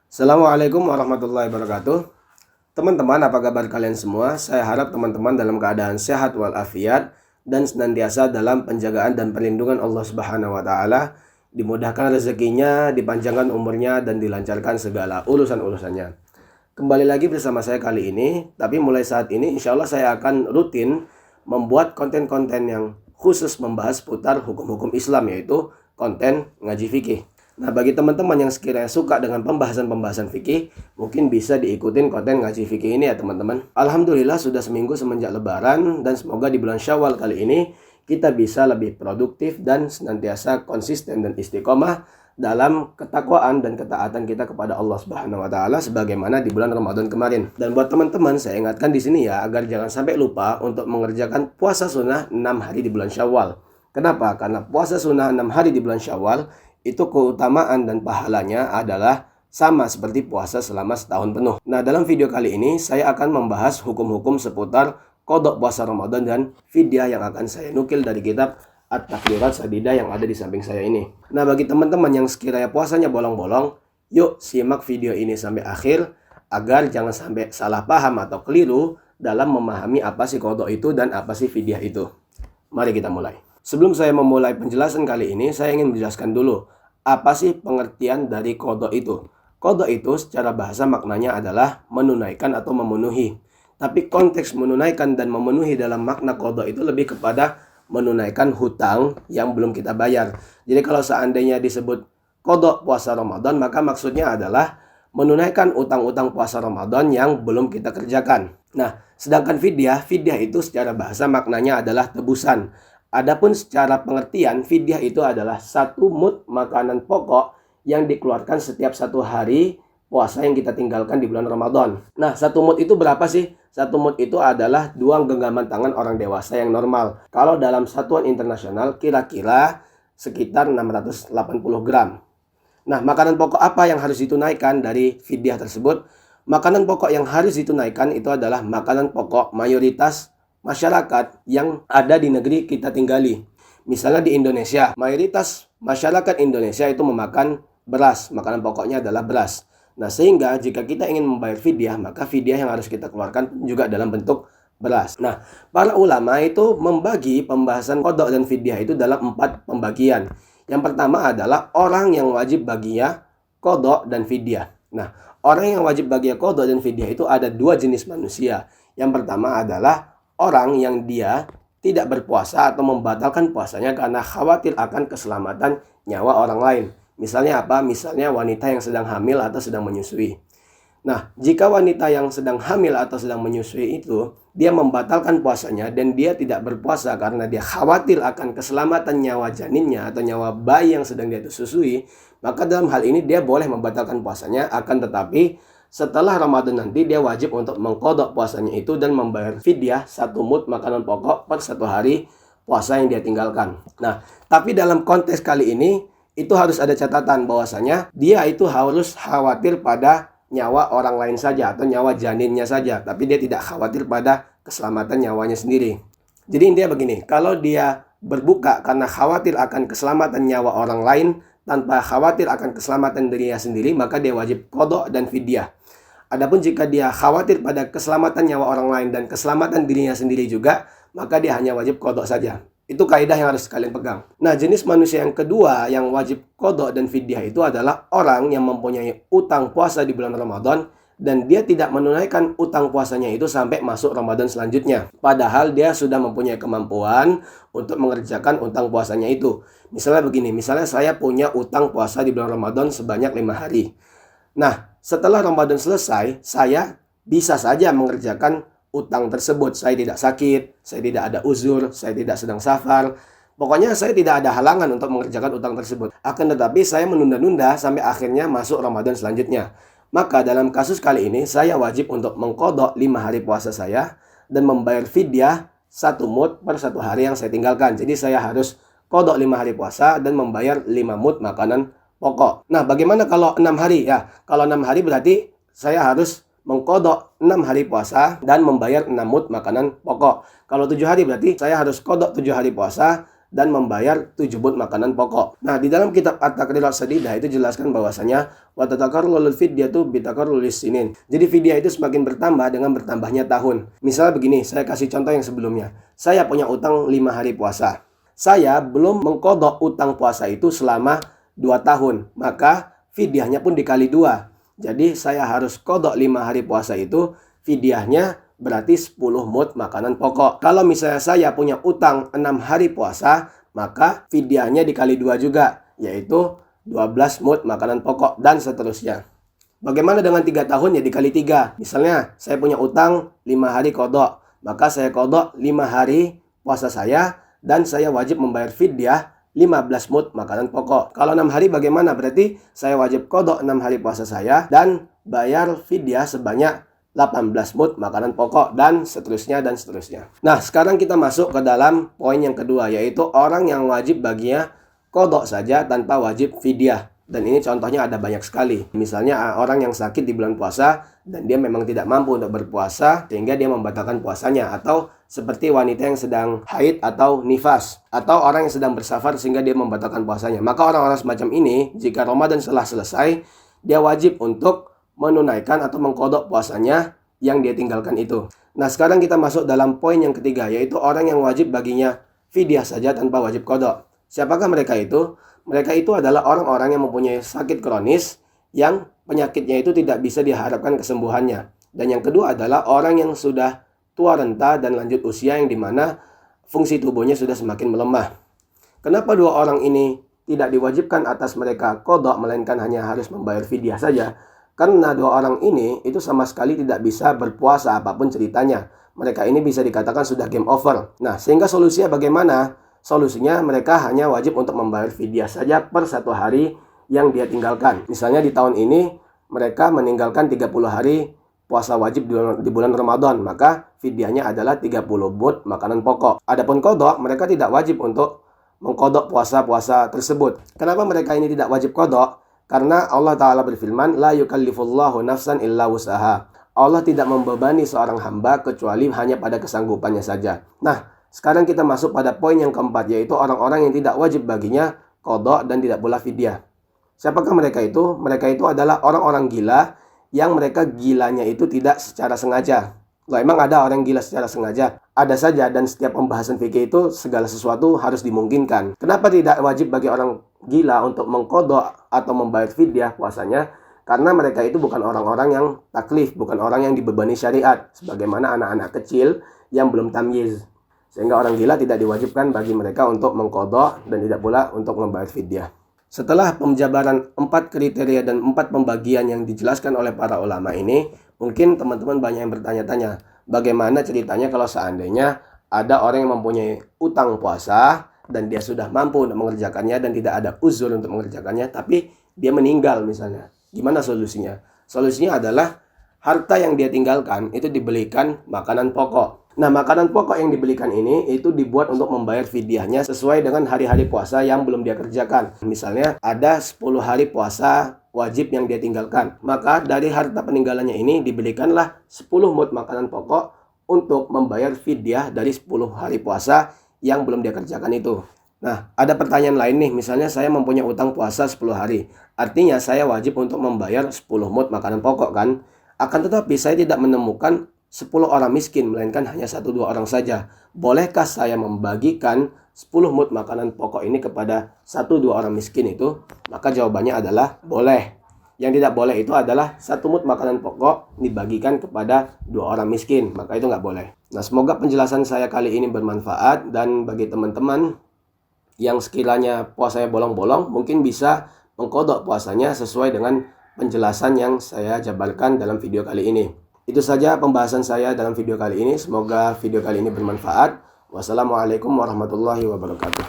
Assalamualaikum warahmatullahi wabarakatuh. Teman-teman, apa kabar kalian semua? Saya harap teman-teman dalam keadaan sehat walafiat dan senantiasa dalam penjagaan dan perlindungan Allah Subhanahu wa taala, dimudahkan rezekinya, dipanjangkan umurnya dan dilancarkan segala urusan-urusannya. Kembali lagi bersama saya kali ini, tapi mulai saat ini insya Allah saya akan rutin membuat konten-konten yang khusus membahas putar hukum-hukum Islam, yaitu konten ngaji fikih. Nah, bagi teman-teman yang sekiranya suka dengan pembahasan-pembahasan fikih, mungkin bisa diikutin konten ngaji fikih ini ya teman-teman. Alhamdulillah sudah seminggu semenjak lebaran, dan semoga di bulan Syawal kali ini kita bisa lebih produktif dan senantiasa konsisten dan istiqomah dalam ketakwaan dan ketaatan kita kepada Allah Subhanahu wa taala sebagaimana di bulan Ramadan kemarin. Dan buat teman-teman, saya ingatkan di sini ya agar jangan sampai lupa untuk mengerjakan puasa sunnah 6 hari di bulan Syawal. Kenapa? Karena puasa sunnah 6 hari di bulan Syawal itu keutamaan dan pahalanya adalah sama seperti puasa selama setahun penuh. Nah, dalam video kali ini saya akan membahas hukum-hukum seputar qadha puasa Ramadan dan fidyah yang akan saya nukil dari kitab At-Takbirat Sadidah yang ada di samping saya ini. Nah, bagi teman-teman yang sekiranya puasanya bolong-bolong, yuk simak video ini sampai akhir agar jangan sampai salah paham atau keliru dalam memahami apa sih qadha itu dan apa sih fidyah itu. Mari kita mulai. Sebelum saya memulai penjelasan kali ini, saya ingin menjelaskan dulu apa sih pengertian dari qadha itu. Qadha itu secara bahasa maknanya adalah menunaikan atau memenuhi. Tapi konteks menunaikan dan memenuhi dalam makna qadha itu lebih kepada menunaikan hutang yang belum kita bayar. Jadi kalau seandainya disebut qadha puasa Ramadan, maka maksudnya adalah menunaikan utang-utang puasa Ramadan yang belum kita kerjakan. Nah, sedangkan fidyah itu secara bahasa maknanya adalah tebusan. Adapun secara pengertian, fidyah itu adalah satu mud makanan pokok yang dikeluarkan setiap satu hari puasa yang kita tinggalkan di bulan Ramadan. Nah, satu mud itu berapa sih? Satu mud itu adalah 2 genggaman tangan orang dewasa yang normal. Kalau dalam satuan internasional kira-kira sekitar 680 gram. Nah, makanan pokok apa yang harus ditunaikan dari fidyah tersebut? Makanan pokok yang harus ditunaikan itu adalah makanan pokok mayoritas masyarakat yang ada di negeri kita tinggali. Misalnya di Indonesia, mayoritas masyarakat Indonesia itu memakan beras, makanan pokoknya adalah beras. Nah, sehingga jika kita ingin membayar fidyah, maka fidyah yang harus kita keluarkan juga dalam bentuk beras. Nah, para ulama itu membagi pembahasan qadha dan fidyah itu dalam 4 pembagian. Yang pertama adalah orang yang wajib baginya qadha dan fidyah. Nah, orang yang wajib baginya qadha dan fidyah itu ada 2 jenis manusia. Yang pertama adalah orang yang dia tidak berpuasa atau membatalkan puasanya karena khawatir akan keselamatan nyawa orang lain. Misalnya apa? Misalnya wanita yang sedang hamil atau sedang menyusui. Nah, jika wanita yang sedang hamil atau sedang menyusui itu, dia membatalkan puasanya dan dia tidak berpuasa karena dia khawatir akan keselamatan nyawa janinnya atau nyawa bayi yang sedang dia susui, maka dalam hal ini dia boleh membatalkan puasanya, akan tetapi setelah Ramadan nanti dia wajib untuk mengqadha puasanya itu dan membayar fidyah 1 mud makanan pokok per 1 hari puasa yang dia tinggalkan. Nah, tapi dalam konteks kali ini itu harus ada catatan bahwasanya dia itu harus khawatir pada nyawa orang lain saja atau nyawa janinnya saja, tapi dia tidak khawatir pada keselamatan nyawanya sendiri. Jadi intinya begini, kalau dia berbuka karena khawatir akan keselamatan nyawa orang lain tanpa khawatir akan keselamatan dirinya sendiri, maka dia wajib qadha dan fidyah. Adapun jika dia khawatir pada keselamatan nyawa orang lain dan keselamatan dirinya sendiri juga, maka dia hanya wajib qadha saja. Itu kaidah yang harus kalian pegang. Nah, jenis manusia yang kedua yang wajib qadha dan fidyah itu adalah orang yang mempunyai utang puasa di bulan Ramadan dan dia tidak menunaikan utang puasanya itu sampai masuk Ramadan selanjutnya. Padahal dia sudah mempunyai kemampuan untuk mengerjakan utang puasanya itu. Misalnya begini, misalnya saya punya utang puasa di bulan Ramadan sebanyak 5 hari. Nah, setelah Ramadan selesai, saya bisa saja mengerjakan utang tersebut. Saya tidak sakit, saya tidak ada uzur, saya tidak sedang safar. Pokoknya saya tidak ada halangan untuk mengerjakan utang tersebut. Akan tetapi saya menunda-nunda sampai akhirnya masuk Ramadan selanjutnya. Maka dalam kasus kali ini saya wajib untuk mengqadha 5 hari puasa saya dan membayar fidyah 1 mud per 1 hari yang saya tinggalkan. Jadi saya harus qadha 5 hari puasa dan membayar 5 mud makanan pokok. Nah, bagaimana kalau 6 hari? Ya, kalau 6 hari berarti saya harus mengqadha 6 hari puasa dan membayar 6 mud makanan pokok. Kalau 7 hari berarti saya harus qadha 7 hari puasa dan membayar 7 mud makanan pokok. Nah, di dalam kitab At-Taqrir As-Sadidah itu jelaskan bahwasanya wa tataqarrarul fidyatu bi taqarruris sinin. Jadi fidyah itu semakin bertambah dengan bertambahnya tahun. Misalnya begini, saya kasih contoh yang sebelumnya. Saya punya utang 5 hari puasa. Saya belum mengqadha utang puasa itu selama 2 tahun, maka fidyahnya pun dikali 2. Jadi saya harus qadha 5 hari puasa itu, fidyahnya berarti 10 mud makanan pokok. Kalau misalnya saya punya utang 6 hari puasa, maka fidyahnya dikali 2 juga, yaitu 12 mud makanan pokok dan seterusnya. Bagaimana dengan 3 tahun? Ya dikali 3. Misalnya saya punya utang 5 hari qadha, maka saya qadha 5 hari puasa saya dan saya wajib membayar fidyah 15 mud makanan pokok. Kalau 6 hari bagaimana? Berarti saya wajib qadha 6 hari puasa saya dan bayar fidyah sebanyak 18 mud makanan pokok dan seterusnya dan seterusnya. Nah, sekarang kita masuk ke dalam poin yang kedua, yaitu orang yang wajib baginya qadha saja tanpa wajib fidyah. Dan ini contohnya ada banyak sekali. Misalnya orang yang sakit di bulan puasa dan dia memang tidak mampu untuk berpuasa sehingga dia membatalkan puasanya, atau seperti wanita yang sedang haid atau nifas, atau orang yang sedang bersafar sehingga dia membatalkan puasanya. Maka orang-orang semacam ini jika Ramadan telah selesai, dia wajib untuk menunaikan atau mengqadha puasanya yang dia tinggalkan itu. Nah, sekarang kita masuk dalam poin yang ketiga, yaitu orang yang wajib baginya fidyah saja tanpa wajib qadha. Siapakah mereka itu? Mereka itu adalah orang-orang yang mempunyai sakit kronis yang penyakitnya itu tidak bisa diharapkan kesembuhannya. Dan yang kedua adalah orang yang sudah tua renta dan lanjut usia yang dimana fungsi tubuhnya sudah semakin melemah. Kenapa dua orang ini tidak diwajibkan atas mereka qadha, melainkan hanya harus membayar fidyah saja? Karena dua orang ini itu sama sekali tidak bisa berpuasa apapun ceritanya. Mereka ini bisa dikatakan sudah game over. Nah, sehingga solusinya bagaimana? Solusinya mereka hanya wajib untuk membayar fidyah saja per 1 hari yang dia tinggalkan. Misalnya di tahun ini mereka meninggalkan 30 hari puasa wajib di bulan Ramadan, maka fidyahnya adalah 30 mud makanan pokok. Adapun qadha, mereka tidak wajib untuk mengqadha puasa-puasa tersebut. Kenapa mereka ini tidak wajib qadha? Karena Allah Ta'ala berfirman, la yukallifullahu nafsan illa wus'aha. Allah tidak membebani seorang hamba kecuali hanya pada kesanggupannya saja. Nah, sekarang kita masuk pada poin yang keempat, yaitu orang-orang yang tidak wajib baginya qadha dan tidak pula fidyah. Siapakah mereka itu? Mereka itu adalah orang-orang gila yang mereka gilanya itu tidak secara sengaja. Loh, emang ada orang gila secara sengaja? Ada saja, dan setiap pembahasan fikih itu segala sesuatu harus dimungkinkan. Kenapa tidak wajib bagi orang gila untuk mengqadha atau membayar fidyah puasanya? Karena mereka itu bukan orang-orang yang taklif, bukan orang yang dibebani syariat, sebagaimana anak-anak kecil yang belum tamyiz. Sehingga orang gila tidak diwajibkan bagi mereka untuk mengqadha dan tidak pula untuk membayar fidyah. Setelah penjabaran 4 kriteria dan 4 pembagian yang dijelaskan oleh para ulama ini, mungkin teman-teman banyak yang bertanya-tanya, bagaimana ceritanya kalau seandainya ada orang yang mempunyai utang puasa dan dia sudah mampu untuk mengerjakannya dan tidak ada uzur untuk mengerjakannya, tapi dia meninggal misalnya. Gimana solusinya? Solusinya adalah harta yang dia tinggalkan itu dibelikan makanan pokok. Nah, makanan pokok yang dibelikan ini itu dibuat untuk membayar fidyahnya sesuai dengan hari-hari puasa yang belum dia kerjakan. Misalnya ada 10 hari puasa wajib yang dia tinggalkan. Maka dari harta peninggalannya ini dibelikanlah 10 mud makanan pokok untuk membayar fidyah dari 10 hari puasa yang belum dia kerjakan itu. Nah, ada pertanyaan lain nih, misalnya saya mempunyai utang puasa 10 hari. Artinya saya wajib untuk membayar 10 mud makanan pokok kan? Akan tetapi saya tidak menemukan 10 orang miskin, melainkan hanya 1-2 orang saja. Bolehkah saya membagikan 10 mud makanan pokok ini kepada 1-2 orang miskin itu? Maka jawabannya adalah boleh. Yang tidak boleh itu adalah 1 mud makanan pokok dibagikan kepada 2 orang miskin. Maka itu nggak boleh. Nah, semoga penjelasan saya kali ini bermanfaat, dan bagi teman-teman yang sekiranya puasanya bolong-bolong, mungkin bisa mengqadha puasanya sesuai dengan penjelasan yang saya jabarkan dalam video kali ini. Itu saja pembahasan saya dalam video kali ini. Semoga video kali ini bermanfaat. Wassalamualaikum warahmatullahi wabarakatuh.